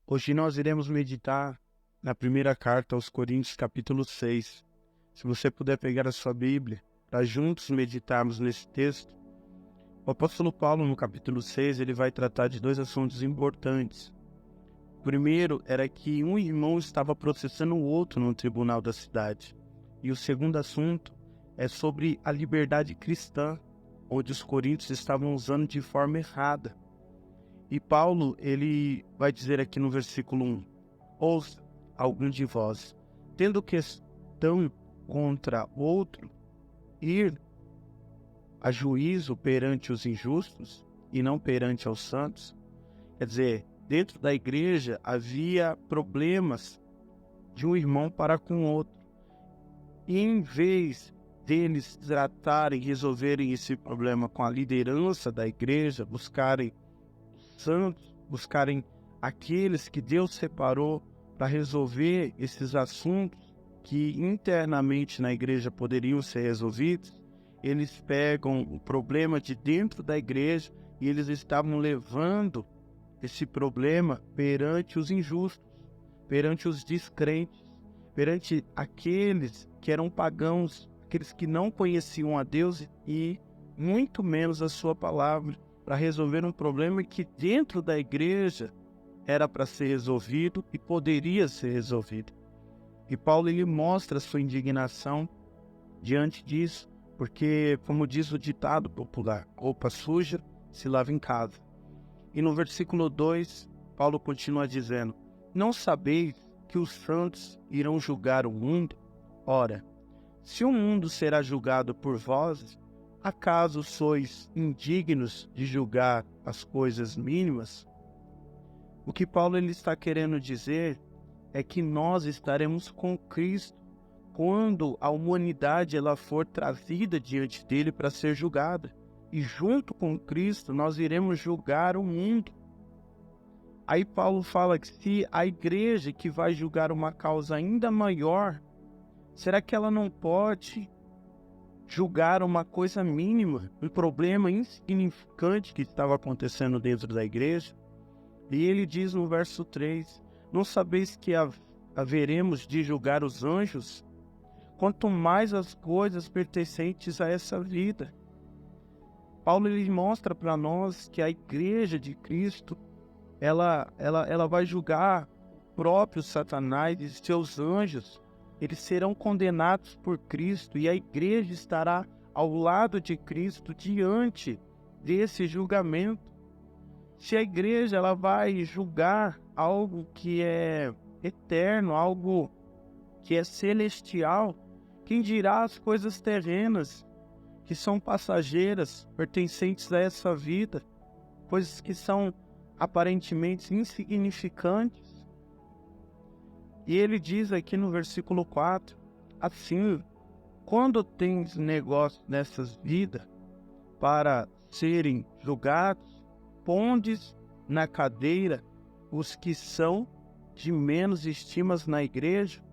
Hoje nós iremos meditar na primeira carta aos Coríntios, capítulo 6. Se você puder pegar a sua Bíblia, para juntos meditarmos nesse texto, o apóstolo Paulo, no capítulo 6, ele vai tratar de dois assuntos importantes. O primeiro era que um irmão estava processando o outro no tribunal da cidade. E o segundo assunto é sobre a liberdade cristã, onde os coríntios estavam usando de forma errada. E Paulo, ele vai dizer aqui no versículo 1, ouça algum de vós, tendo questão contra outro, ir a juízo perante os injustos e não perante aos santos. Quer dizer, dentro da igreja havia problemas de um irmão para com o outro. E em vez deles tratarem, resolverem esse problema com a liderança da igreja, buscarem santos, buscarem aqueles que Deus separou para resolver esses assuntos que internamente na igreja poderiam ser resolvidos, eles pegam o problema de dentro da igreja e eles estavam levando esse problema perante os injustos, perante os descrentes, perante aqueles que eram pagãos, aqueles que não conheciam a Deus e muito menos a sua palavra, para resolver um problema que dentro da igreja era para ser resolvido e poderia ser resolvido. E Paulo ele mostra a sua indignação diante disso, porque, como diz o ditado popular, roupa suja se lava em casa. E no versículo 2, Paulo continua dizendo, não sabeis que os santos irão julgar o mundo? Ora, se o mundo será julgado por vós, acaso sois indignos de julgar as coisas mínimas? O que Paulo ele está querendo dizer é que nós estaremos com Cristo quando a humanidade ela for trazida diante dele para ser julgada. E junto com Cristo nós iremos julgar o mundo. Aí Paulo fala que se a igreja que vai julgar uma causa ainda maior, será que ela não pode julgar uma coisa mínima, um problema insignificante que estava acontecendo dentro da igreja? E ele diz no verso 3, não sabeis que haveremos de julgar os anjos? Quanto mais as coisas pertencentes a essa vida. Paulo ele mostra para nós que a igreja de Cristo, ela vai julgar o próprio Satanás e seus anjos. Eles serão condenados por Cristo e a igreja estará ao lado de Cristo diante desse julgamento. Se a igreja ela vai julgar algo que é eterno, algo que é celestial, quem dirá as coisas terrenas, que são passageiras, pertencentes a essa vida, coisas que são aparentemente insignificantes? E ele diz aqui no versículo 4, assim, quando tens negócio nessas vidas para serem julgados, pondes na cadeira os que são de menos estimas na igreja.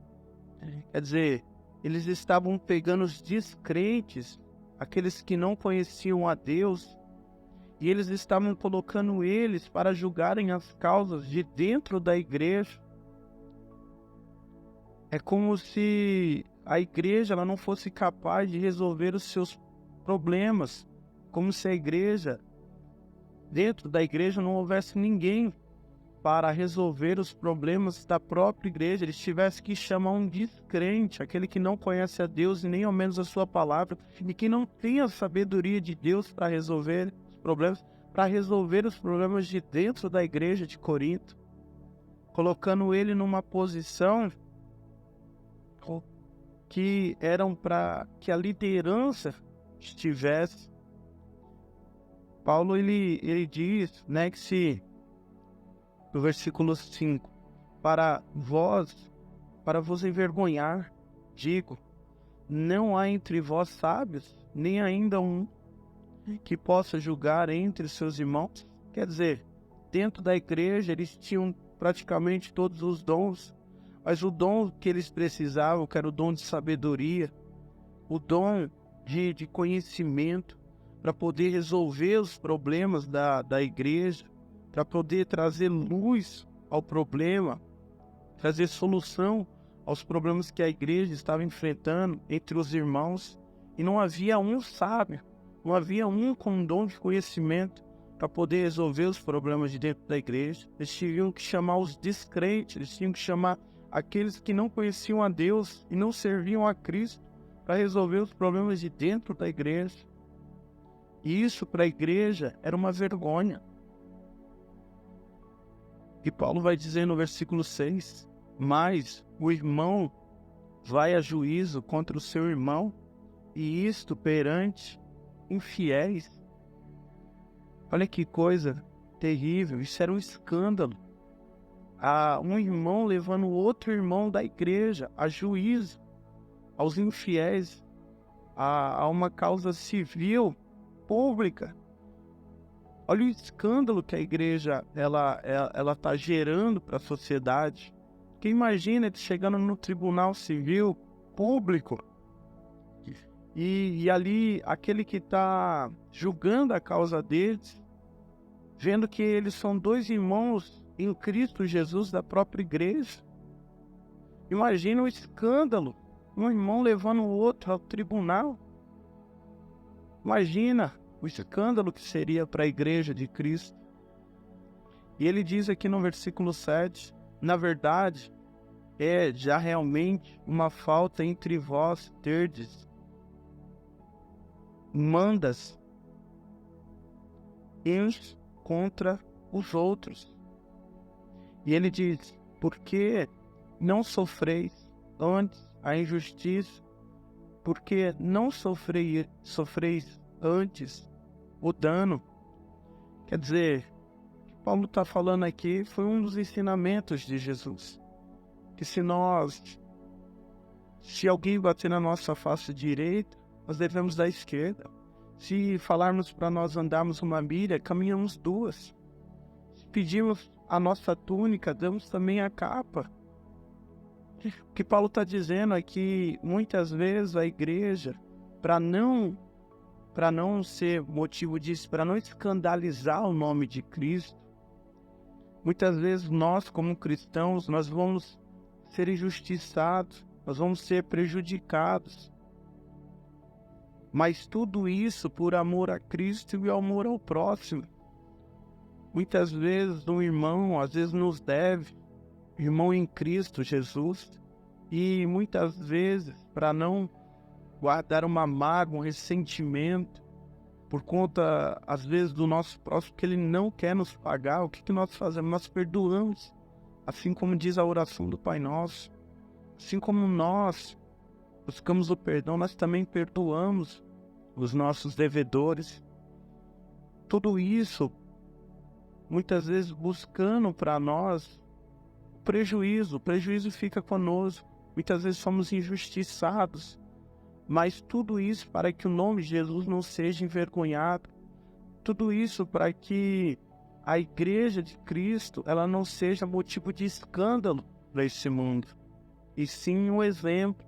Quer dizer, eles estavam pegando os descrentes, aqueles que não conheciam a Deus, e eles estavam colocando eles para julgarem as causas de dentro da igreja. É como se a igreja ela não fosse capaz de resolver os seus problemas, como se a igreja, dentro da igreja não houvesse ninguém para resolver os problemas da própria igreja. Eles tivessem que chamar um descrente, aquele que não conhece a Deus e nem ao menos a sua palavra, e que não tem a sabedoria de Deus para resolver os problemas, de dentro da igreja de Corinto, colocando ele numa posição que eram para que a liderança estivesse. Paulo ele diz, né, que se no versículo 5, para vos envergonhar, digo, não há entre vós sábios, nem ainda um que possa julgar entre seus irmãos. Quer dizer, dentro da igreja eles tinham praticamente todos os dons, mas o dom que eles precisavam, que era o dom de sabedoria, o dom de conhecimento, para poder resolver os problemas da igreja, para poder trazer luz ao problema, trazer solução aos problemas que a igreja estava enfrentando entre os irmãos. E não havia um sábio, não havia um com dom de conhecimento para poder resolver os problemas de dentro da igreja. Eles tinham que chamar os descrentes, eles tinham que chamar aqueles que não conheciam a Deus e não serviam a Cristo para resolver os problemas de dentro da igreja. E isso para a igreja era uma vergonha. E Paulo vai dizer no versículo 6, mas o irmão vai a juízo contra o seu irmão, e isto perante infiéis. Olha que coisa terrível, isso era um escândalo. Um irmão levando outro irmão da igreja a juízo, aos infiéis, a uma causa civil pública. Olha o escândalo que a igreja ela está gerando para a sociedade. Que imagina ele chegando no tribunal civil público e ali aquele que está julgando a causa deles, vendo que eles são dois irmãos em Cristo Jesus da própria igreja. Imagina o escândalo, um irmão levando o outro ao tribunal. Imagina o escândalo que seria para a igreja de Cristo. E ele diz aqui no versículo 7, na verdade, é já realmente uma falta entre vós terdes mandas uns contra os outros. E ele diz, porque não sofreis antes a injustiça, porque não sofreis antes o dano. Quer dizer, o que Paulo está falando aqui foi um dos ensinamentos de Jesus. Que se alguém bater na nossa face direita, nós devemos da esquerda. Se falarmos para nós andarmos uma milha, caminhamos duas. Se pedirmos a nossa túnica, damos também a capa. O que Paulo está dizendo é que muitas vezes a igreja, para não ser motivo disso, para não escandalizar o nome de Cristo, muitas vezes nós como cristãos, nós vamos ser injustiçados, nós vamos ser prejudicados. Mas tudo isso por amor a Cristo e amor ao próximo. Muitas vezes um irmão, às vezes nos deve, irmão em Cristo Jesus, e muitas vezes, para não guardar uma mágoa, um ressentimento, por conta, às vezes, do nosso próximo, que ele não quer nos pagar, o que nós fazemos? Nós perdoamos, assim como diz a oração do Pai Nosso. Assim como nós buscamos o perdão, nós também perdoamos os nossos devedores. Tudo isso, muitas vezes, buscando para nós o prejuízo fica conosco. Muitas vezes somos injustiçados, mas tudo isso para que o nome de Jesus não seja envergonhado. Tudo isso para que a igreja de Cristo ela não seja motivo de escândalo para esse mundo, e sim um exemplo.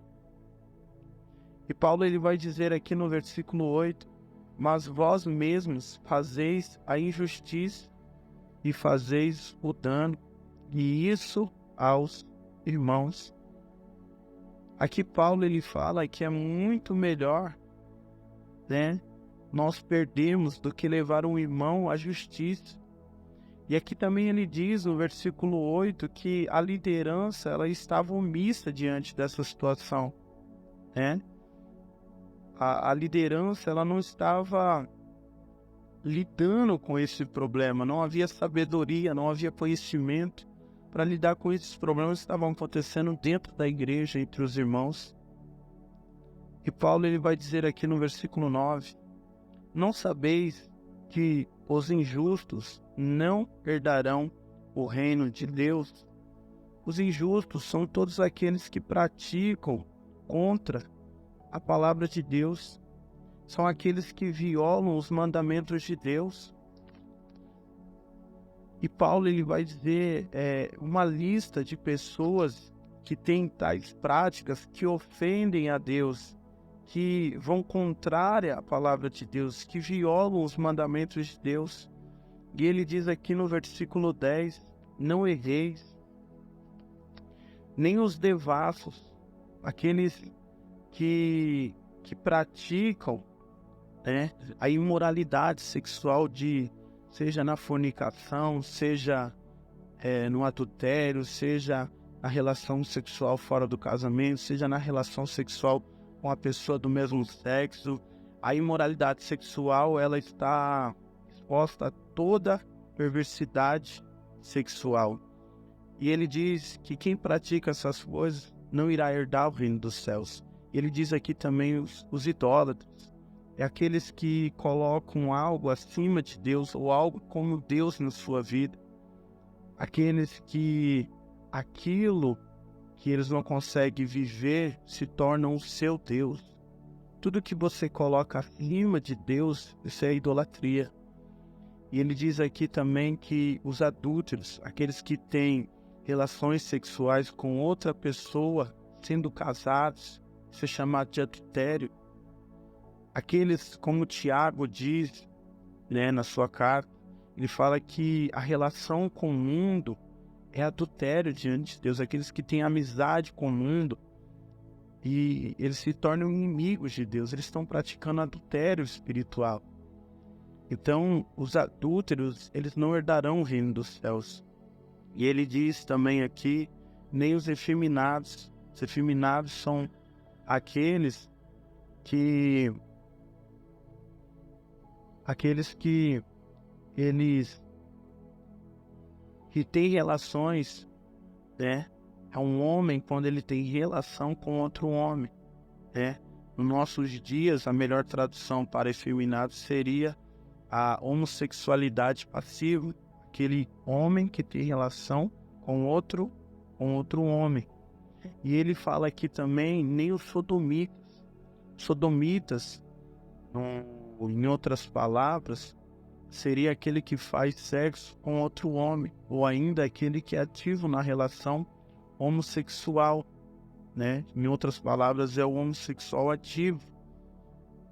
E Paulo ele vai dizer aqui no versículo 8, mas vós mesmos fazeis a injustiça e fazeis o dano, e isso aos irmãos. Aqui Paulo ele fala que é muito melhor, né, nós perdermos do que levar um irmão à justiça. E aqui também ele diz no versículo 8 que a liderança ela estava omissa diante dessa situação, né? A liderança ela não estava lidando com esse problema, não havia sabedoria, não havia conhecimento para lidar com esses problemas que estavam acontecendo dentro da igreja, entre os irmãos. E Paulo ele vai dizer aqui no versículo 9, não sabeis que os injustos não herdarão o reino de Deus? Os injustos são todos aqueles que praticam contra a palavra de Deus. São aqueles que violam os mandamentos de Deus. E Paulo ele vai dizer uma lista de pessoas que têm tais práticas que ofendem a Deus, que vão contrária à palavra de Deus, que violam os mandamentos de Deus. E ele diz aqui no versículo 10, não erreis, nem os devassos, aqueles que praticam, né, a imoralidade sexual, seja na fornicação, seja no adultério, seja na relação sexual fora do casamento, seja na relação sexual com a pessoa do mesmo sexo. A imoralidade sexual, ela está exposta a toda perversidade sexual. E ele diz que quem pratica essas coisas não irá herdar o reino dos céus. Ele diz aqui também os idólatras, aqueles que colocam algo acima de Deus ou algo como Deus na sua vida. Aqueles que aquilo que eles não conseguem viver se tornam o seu Deus. Tudo que você coloca acima de Deus, isso é idolatria. E ele diz aqui também que os adúlteros, aqueles que têm relações sexuais com outra pessoa, sendo casados, isso é chamado de adultério. Aqueles, como Tiago diz, né, na sua carta, ele fala que a relação com o mundo é adultério diante de Deus. Aqueles que têm amizade com o mundo e eles se tornam inimigos de Deus, eles estão praticando adultério espiritual. Então, os adúlteros, eles não herdarão o reino dos céus. E ele diz também aqui, nem os efeminados. Os efeminados são aqueles que têm relações, né? É um homem quando ele tem relação com outro homem, né? Nos nossos dias, a melhor tradução para efeminado seria a homossexualidade passiva, aquele homem que tem relação com outro homem. E ele fala aqui também, nem os sodomitas. Sodomitas, em outras palavras, seria aquele que faz sexo com outro homem, ou ainda aquele que é ativo na relação homossexual, né? Em outras palavras, é o homossexual ativo,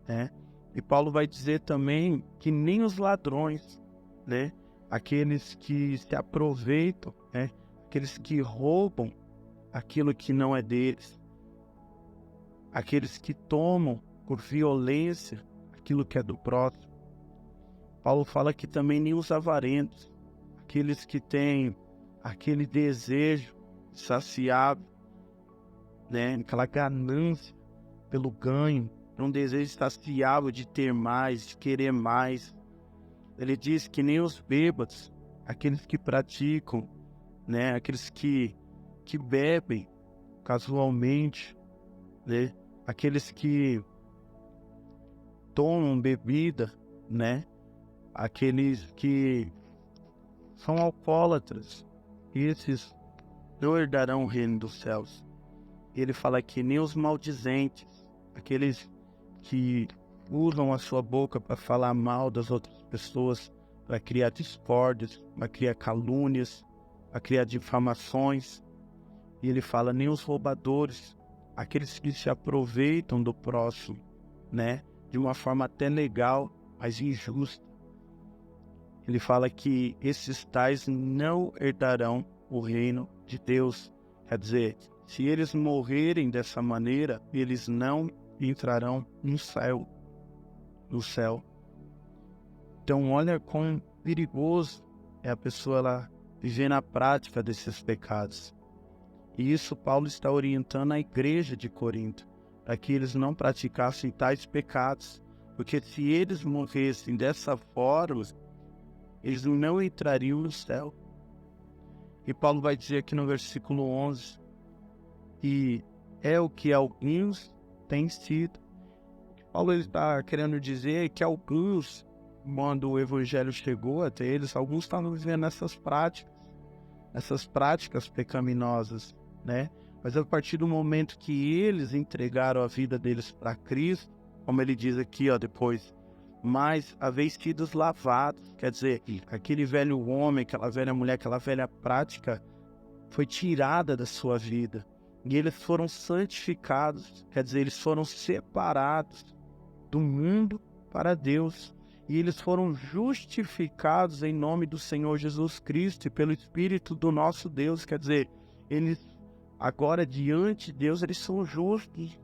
né? E Paulo vai dizer também que nem os ladrões, né? Aqueles que se aproveitam, né? Aqueles que roubam aquilo que não é deles, aqueles que tomam por violência aquilo que é do próximo. Paulo fala que também nem os avarentos, aqueles que têm aquele desejo saciável, né? Aquela ganância pelo ganho, um desejo saciável de ter mais, de querer mais. Ele diz que nem os bêbados, aqueles que praticam, né? Aqueles que bebem casualmente, né? Aqueles que tomam bebida, né? Aqueles que são alcoólatras, esses não herdarão o reino dos céus. Ele fala que nem os maldizentes, aqueles que usam a sua boca para falar mal das outras pessoas, para criar discórdias, para criar calúnias, para criar difamações. E ele fala nem os roubadores, aqueles que se aproveitam do próximo, né? De uma forma até legal, mas injusta. Ele fala que esses tais não herdarão o reino de Deus. Quer dizer, se eles morrerem dessa maneira, eles não entrarão no céu. Então, olha quão perigoso é a pessoa lá viver na prática desses pecados. E isso Paulo está orientando a igreja de Corinto, para que eles não praticassem tais pecados, porque se eles morressem dessa forma, eles não entrariam no céu. E Paulo vai dizer aqui no versículo 11, que é o que alguns têm sido. Paulo está querendo dizer que alguns, quando o evangelho chegou até eles, alguns estavam vivendo essas práticas pecaminosas, né? Mas a partir do momento que eles entregaram a vida deles para Cristo, como ele diz aqui, depois, mas haveis sido lavados, quer dizer, aquele velho homem, aquela velha mulher, aquela velha prática foi tirada da sua vida. E eles foram santificados, quer dizer, eles foram separados do mundo para Deus. e eles foram justificados em nome do Senhor Jesus Cristo e pelo Espírito do nosso Deus. Quer dizer, eles agora diante de Deus, eles são justos.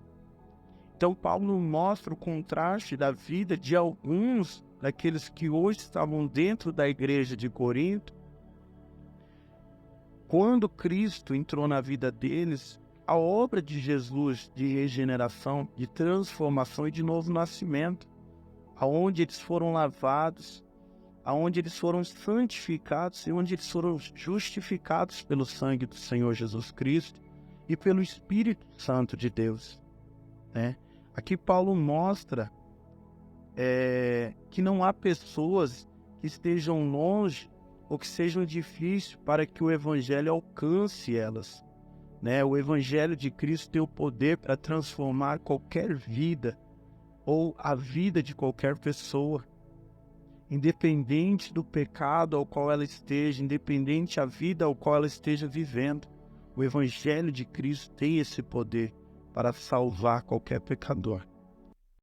Então Paulo mostra o contraste da vida de alguns daqueles que hoje estavam dentro da igreja de Corinto. Quando Cristo entrou na vida deles, a obra de Jesus de regeneração, de transformação e de novo nascimento, aonde eles foram lavados, aonde eles foram santificados e onde eles foram justificados pelo sangue do Senhor Jesus Cristo e pelo Espírito Santo de Deus, né? Aqui Paulo mostra que não há pessoas que estejam longe ou que sejam difíceis para que o Evangelho alcance elas, né? O Evangelho de Cristo tem o poder para transformar qualquer vida ou a vida de qualquer pessoa, independente do pecado ao qual ela esteja, independente da vida ao qual ela esteja vivendo. O Evangelho de Cristo tem esse poder para salvar qualquer pecador.